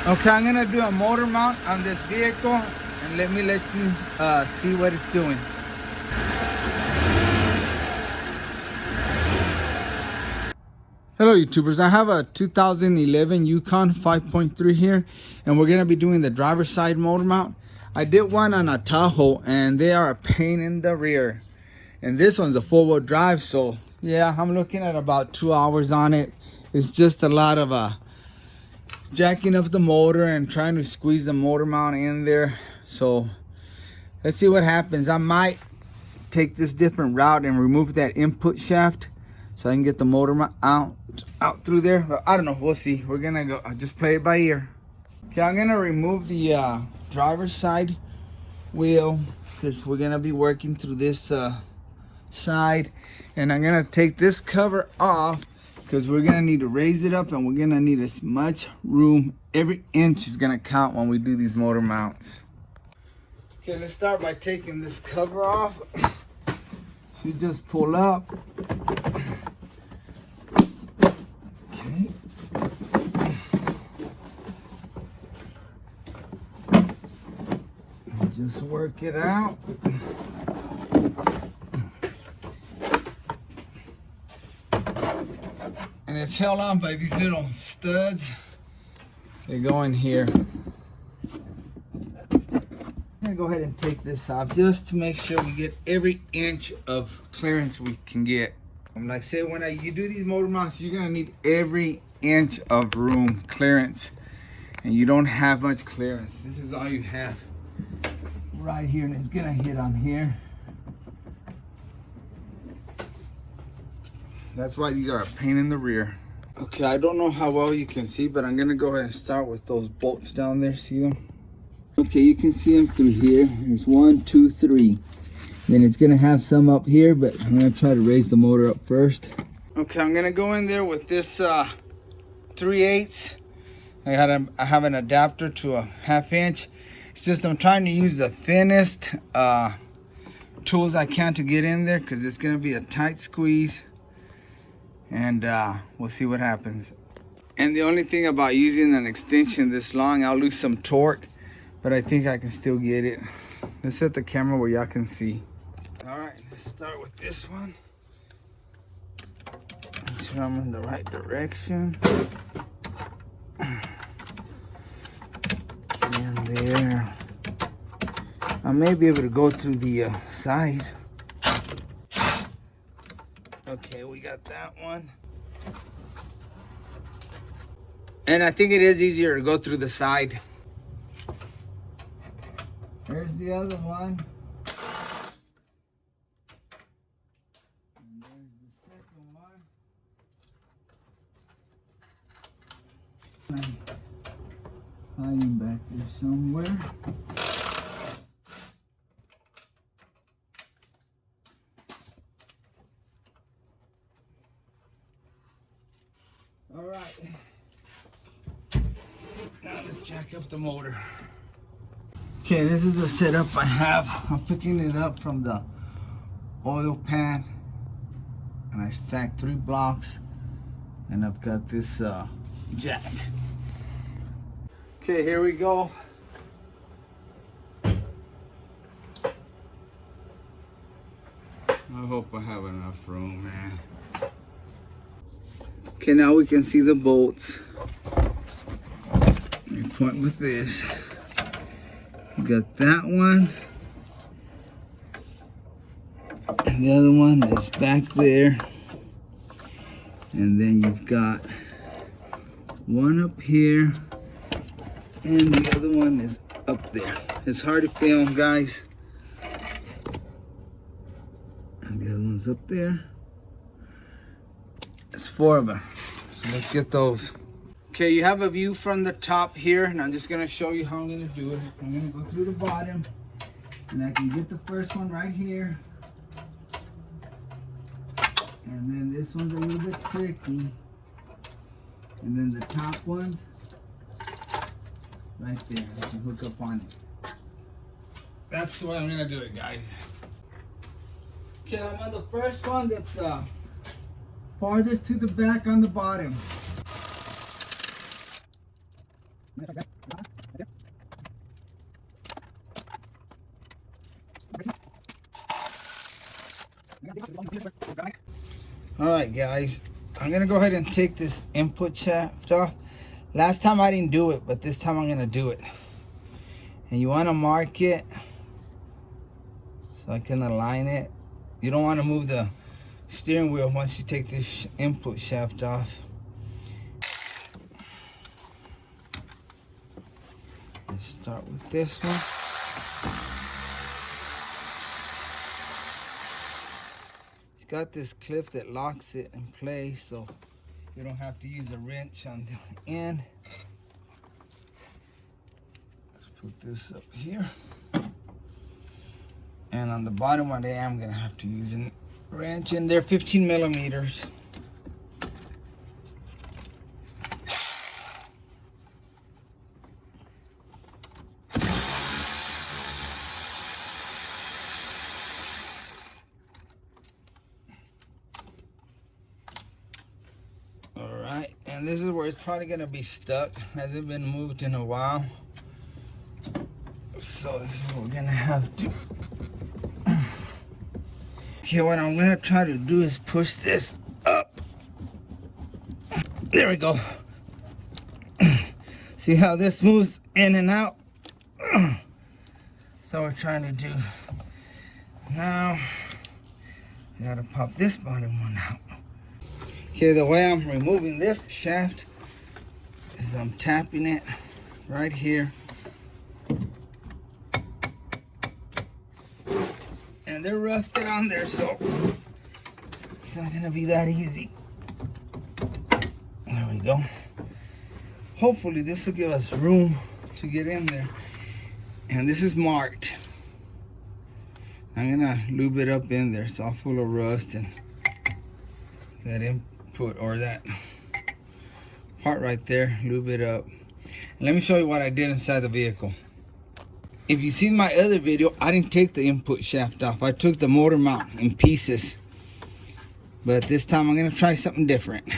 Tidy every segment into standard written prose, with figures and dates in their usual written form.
Okay, I'm gonna do a motor mount on this vehicle and let you see what it's doing. Hello YouTubers, I have a 2011 Yukon 5.3 here and we're gonna be doing the driver's side motor mount. I did one on a Tahoe and they are a pain in the rear. And this one's a 4-wheel drive, so yeah, I'm looking at about 2 hours on it. It's just a lot of jacking up the motor and trying to squeeze the motor mount in there. So let's see what happens. I might take this different route and remove that input shaft so I can get the motor mount out through there. But I don't know, we'll see. We're gonna go just play it by ear. Okay, I'm gonna remove the driver's side wheel because we're gonna be working through this side, and I'm gonna take this cover off because we're gonna need to raise it up and we're gonna need as much room. Every inch is gonna count when we do these motor mounts. Okay, let's start by taking this cover off. You just pull up. Okay. And just work it out. And it's held on by these little studs. They go in here. I'm gonna go ahead and take this off just to make sure we get every inch of clearance we can get. Like I said, when you do these motor mounts, you're gonna need every inch of room clearance, and you don't have much clearance. This is all you have right here, and it's gonna hit on here. That's why these are a pain in the rear. Okay, I don't know how well you can see, but I'm gonna go ahead and start with those bolts down there. See them? Okay, you can see them through here. There's 1, 2, 3. Then it's gonna have some up here, but I'm gonna try to raise the motor up first. Okay, I'm gonna go in there with this 3/8. I have an adapter to a 1/2 inch. It's just I'm trying to use the thinnest tools I can to get in there because it's gonna be a tight squeeze. And we'll see what happens. And the only thing about using an extension this long, I'll lose some torque, but I think I can still get it. Let's set the camera where y'all can see. All right, let's start with this one. Make sure I'm in the right direction. And there. I may be able to go through the side. Okay, we got that one. And I think it is easier to go through the side. There's the other one. And there's the second one. Hiding back there somewhere. All right, now let's jack up the motor. Okay, this is the setup I have. I'm picking it up from the oil pan, and I stacked 3 blocks, and I've got this jack. Okay, here we go. I hope I have enough room, man. Okay, now we can see the bolts. Let me point with this. We got that one. And the other one is back there. And then you've got one up here. And the other one is up there. It's hard to film, guys. And the other one's up there. It's 4 of them. So let's get those. Okay, you have a view from the top here, and I'm just gonna show you how I'm gonna do it. I'm gonna go through the bottom, and I can get the first one right here. And then this one's a little bit tricky. And then the top ones, right there, I can hook up on it. That's the way I'm gonna do it, guys. Okay, I'm on the first one that's farthest to the back on the bottom. All right, guys, I'm gonna go ahead and take this input shaft off. Last time I didn't do it, but this time I'm gonna do it. And you want to mark it so I can align it. You don't want to move the steering wheel once you take this input shaft off. Let's start with this one. It's got this clip that locks it in place, so you don't have to use a wrench on the end. Let's put this up here. And on the bottom one day, I'm gonna have to use a wrench, and they're 15 millimeters. All right, and this is where it's probably gonna be stuck. Hasn't been moved in a while. So this is what we're gonna have to. Okay, what I'm gonna try to do is push this up. There we go. See how this moves in and out? So we're trying to do. Now, I gotta pop this bottom one out. Okay, the way I'm removing this shaft is I'm tapping it right here. And they're rusted on there, so it's not gonna be that easy. There we go. Hopefully this will give us room to get in there. And this is marked. I'm gonna lube it up in there. It's all full of rust and that input or that part right there, lube it up. And let me show you what I did inside the vehicle. If you've seen my other video, I didn't take the input shaft off. I took the motor mount in pieces. But this time I'm gonna try something different.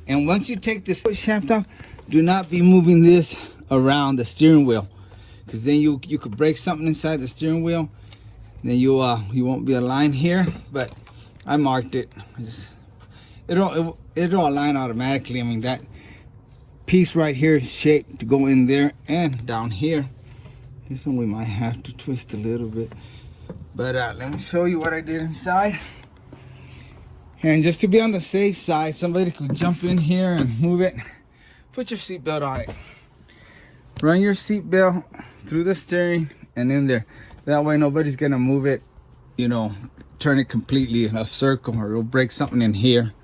And once you take this shaft off, do not be moving this around the steering wheel, because then you could break something inside the steering wheel. Then you won't be aligned here. But I marked it. It'll align automatically. I mean, that piece right here is shaped to go in there and down here. This one we might have to twist a little bit, but let me show you what I did inside. And just to be on the safe side, somebody could jump in here and move it. Put your seatbelt on it. Run your seatbelt through the steering and in there. That way nobody's gonna move it, you know, turn it completely in a circle, or it'll break something in here.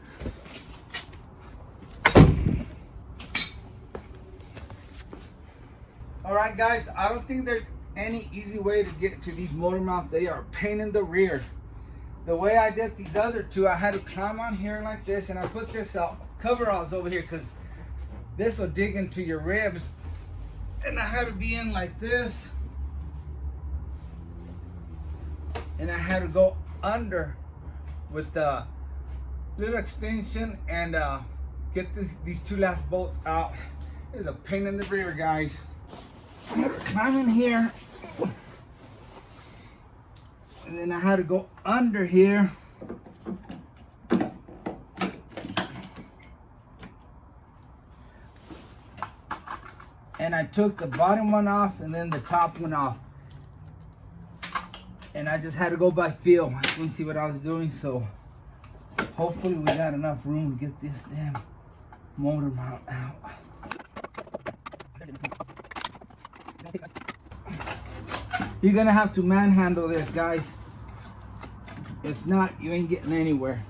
Alright guys, I don't think there's any easy way to get to these motor mounts. They are a pain in the rear. The way I did these other two, I had to climb on here like this, and I put this coveralls over here because this will dig into your ribs. And I had to be in like this. And I had to go under with the little extension and get these two last bolts out. It is a pain in the rear, guys. I had to climb in here, and then I had to go under here, and I took the bottom one off and then the top one off, and I just had to go by feel. I couldn't see what I was doing, so hopefully we got enough room to get this damn motor mount out. You're gonna have to manhandle this, guys. If not, you ain't getting anywhere.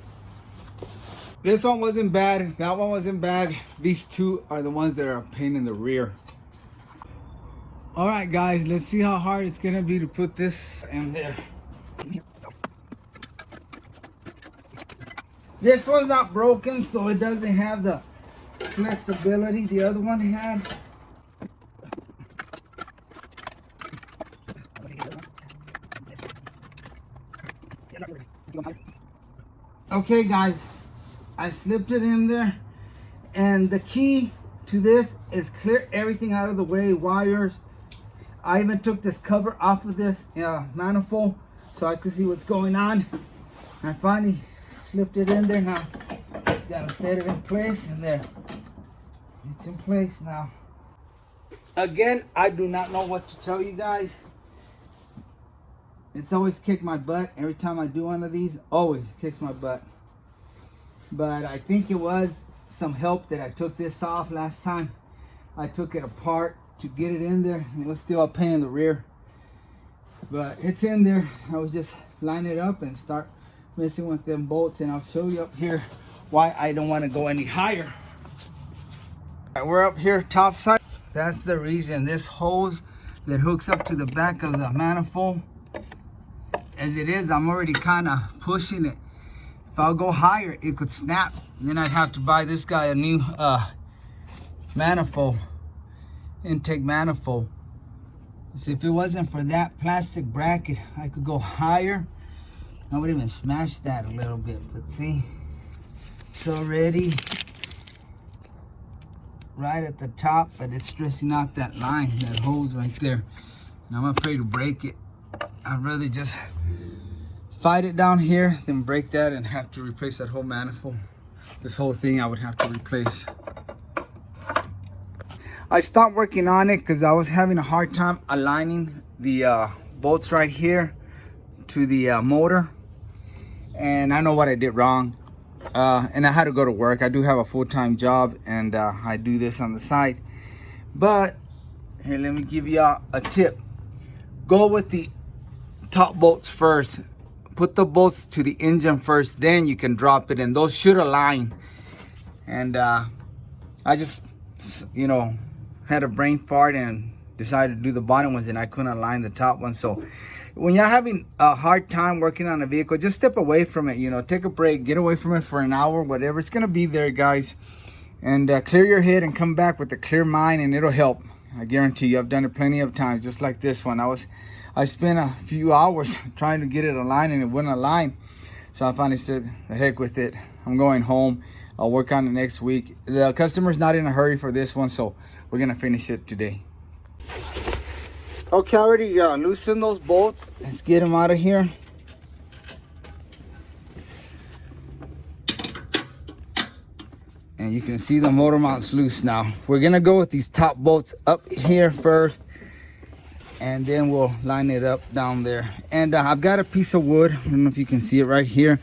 This one wasn't bad. That one wasn't bad. These two are the ones that are a pain in the rear. All right, guys, let's see how hard it's gonna be to put this in there. This one's not broken, so it doesn't have the flexibility the other one had. Okay guys, I slipped it in there, and the key to this is clear everything out of the way, wires. I even took this cover off of this manifold so I could see what's going on. I finally slipped it in there now. Just gotta set it in place, and there. It's in place now. Again, I do not know what to tell you guys. It's always kicked my butt. Every time I do one of these, always kicks my butt. But I think it was some help that I took this off last time. I took it apart to get it in there. It was still a pain in the rear. But it's in there. I was just line it up and start messing with them bolts, and I'll show you up here why I don't want to go any higher. All right, we're up here top side. That's the reason. This hose that hooks up to the back of the manifold, as it is, I'm already kind of pushing it. If I'll go higher, it could snap. Then I'd have to buy this guy a new manifold, intake manifold. So if it wasn't for that plastic bracket, I could go higher. I would even smash that a little bit, but see, it's already right at the top, but it's stressing out that line, that hose right there. And I'm afraid to break it. I'd rather just fight it down here than break that and have to replace that whole manifold. This whole thing I would have to replace. I stopped working on it because I was having a hard time aligning the bolts right here to the motor. And I know what I did wrong. And I had to go to work. I do have a full-time job, and I do this on the side. But here, let me give you a tip. Go with the top bolts first. Put the bolts to the engine first, then you can drop it in. Those should align. And I just, you know, had a brain fart and decided to do the bottom ones, and I couldn't align the top one. So when you're having a hard time working on a vehicle, just step away from it, you know, take a break, get away from it for an hour, whatever. It's gonna be there, guys. And clear your head and come back with a clear mind, and it'll help. I guarantee you. I've done it plenty of times, just like this one. I spent a few hours trying to get it aligned, and it wouldn't align. So I finally said, the heck with it. I'm going home. I'll work on it next week. The customer's not in a hurry for this one, so we're gonna finish it today. Okay, I already loosened those bolts. Let's get them out of here. And you can see the motor mount's loose now. We're gonna go with these top bolts up here first, and then we'll line it up down there. And I've got a piece of wood. I don't know if you can see it right here.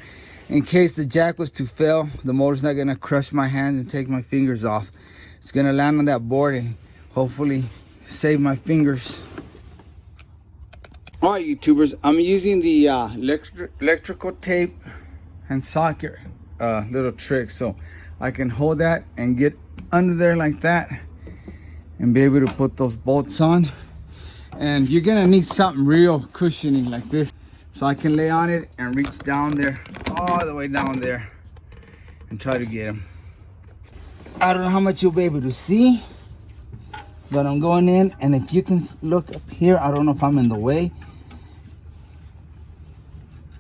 In case the jack was to fail, the motor's not gonna crush my hands and take my fingers off. It's gonna land on that board and hopefully save my fingers. All right, YouTubers, I'm using the electrical tape and socket little trick, so I can hold that and get under there like that and be able to put those bolts on. And you're gonna need something real cushiony like this, so I can lay on it and reach down there, all the way down there, and try to get them. I don't know how much you'll be able to see, but I'm going in, and if you can look up here, I don't know if I'm in the way.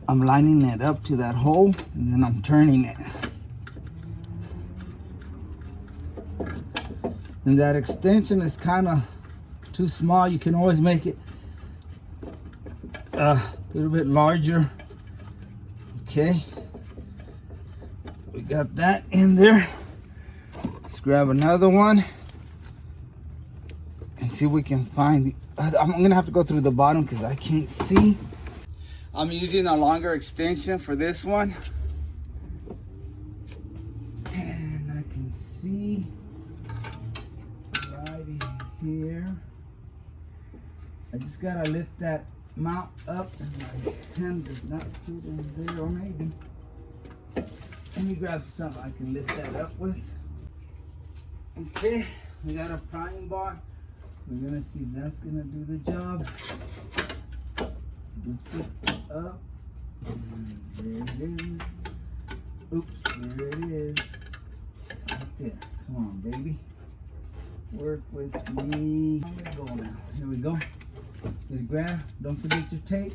I'm lining it up to that hole, and then I'm turning it. And that extension is kind of too small. You can always make it a little bit larger. Okay, we got that in there. Let's grab another one and see if we can find the, I'm gonna have to go through the bottom because I can't see. I'm using a longer extension for this one, and I can see right in here. I just gotta lift that mount up, and my hand does not fit in there, or maybe. Let me grab something I can lift that up with. Okay, we got a prying bar. We're gonna see if that's gonna do the job. Lift it up. And there it is. Oops, there it is. Right there. Come on, baby. Work with me. Let's go now. Here we go. Get it grab. Don't forget your tape.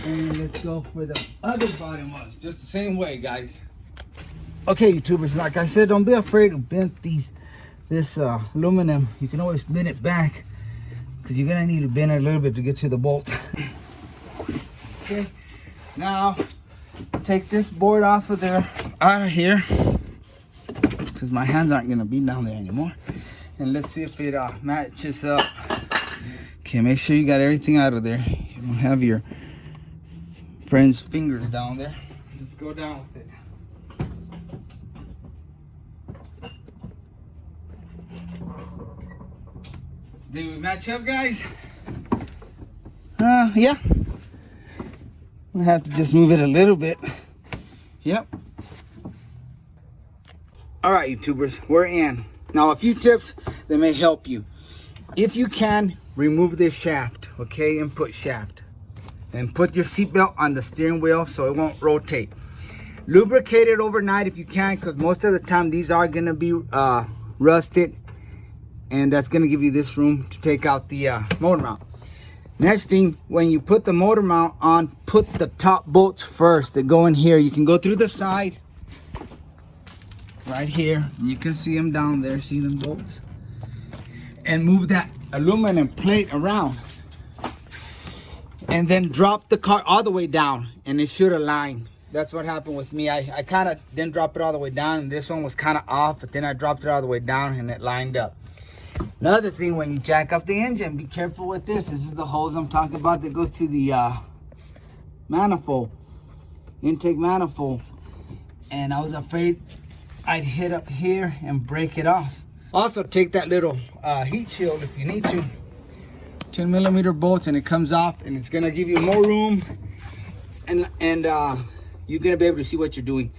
And let's go for the other bottom ones. Just the same way, guys. Okay, YouTubers, like I said, don't be afraid to bend this aluminum. You can always bend it back, because you're gonna need to bend it a little bit to get to the bolt. Okay, now take this board off of there, out of here, because my hands aren't gonna be down there anymore. And let's see if it matches up. Okay, make sure you got everything out of there. You don't have your friend's fingers down there. Let's go down with it. Did we match up, guys? Yeah. We'll have to just move it a little bit. Yep. All right, YouTubers, we're in. Now, a few tips that may help you. If you can, remove this shaft, okay? Input shaft. And put your seatbelt on the steering wheel so it won't rotate. Lubricate it overnight if you can, because most of the time these are gonna be rusted. And that's gonna give you this room to take out the motor mount. Next thing, when you put the motor mount on, put the top bolts first that go in here. You can go through the side, right here. You can see them down there, see them bolts? And move that aluminum plate around. And then drop the car all the way down and it should align. That's what happened with me. I kind of didn't drop it all the way down, and this one was kind of off, but then I dropped it all the way down and it lined up. Another thing, when you jack up the engine, be careful with this. This is the hose I'm talking about that goes to the manifold, intake manifold. And I was afraid I'd hit up here and break it off. Also, take that little heat shield if you need to. 10mm bolts, and it comes off, and it's gonna give you more room, and you're gonna be able to see what you're doing.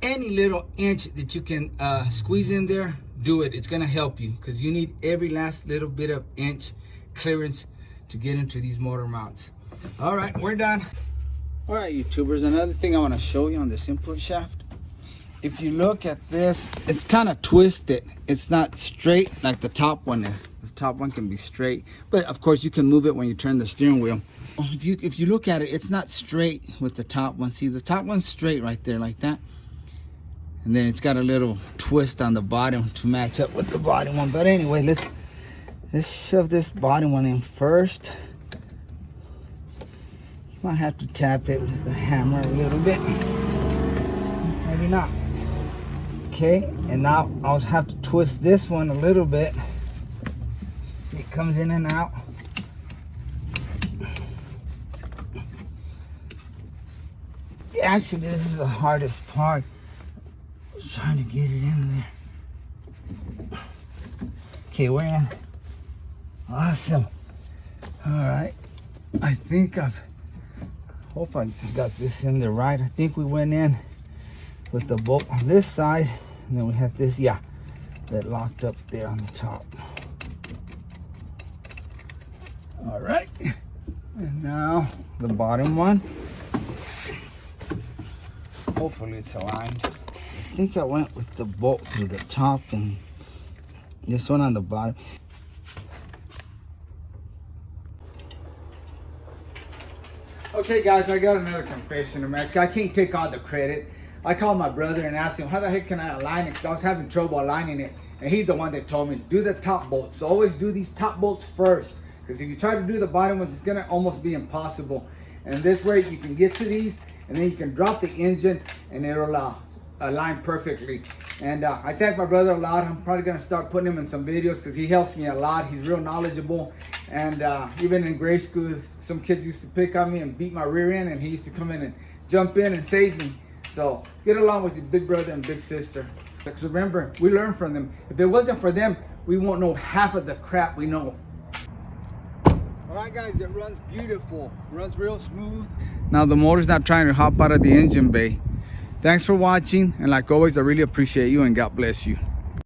Any little inch that you can squeeze in there, do it. It's gonna help you, because you need every last little bit of inch clearance to get into these motor mounts. All right, we're done. All right, YouTubers, another thing I want to show you on this input shaft. If you look at this, it's kind of twisted. It's not straight like the top one is. The top one can be straight, but of course you can move it when you turn the steering wheel. If you look at it, it's not straight with the top one. See, the top one's straight right there like that. And then it's got a little twist on the bottom to match up with the bottom one. But anyway, let's shove this bottom one in first. You might have to tap it with the hammer a little bit. Maybe not. Okay, and now I'll have to twist this one a little bit. See, it comes in and out. Actually, this is the hardest part. Trying to get it in there. Okay, we're in. Awesome. All right. I think hope I got this in there right. I think we went in with the bolt on this side, and then we had this, yeah, that locked up there on the top. All right. And now the bottom one. Hopefully it's aligned. I think I went with the bolt through the top and this one on the bottom. Okay guys, I got another confession to make. I can't take all the credit. I called my brother and asked him, how the heck can I align it? Because I was having trouble aligning it. And he's the one that told me, do the top bolts. So always do these top bolts first. Because if you try to do the bottom ones, it's going to almost be impossible. And this way you can get to these, and then you can drop the engine and it'll align perfectly. And I thank my brother a lot. I'm probably going to start putting him in some videos because he helps me a lot. He's real knowledgeable. And even in grade school, some kids used to pick on me and beat my rear end, and he used to come in and jump in and save me. So get along with your big brother and big sister. Because remember, we learn from them. If it wasn't for them, we won't know half of the crap we know. All right guys, it runs beautiful. It runs real smooth. Now the motor's not trying to hop out of the engine bay. Thanks for watching, and like always, I really appreciate you, and God bless you.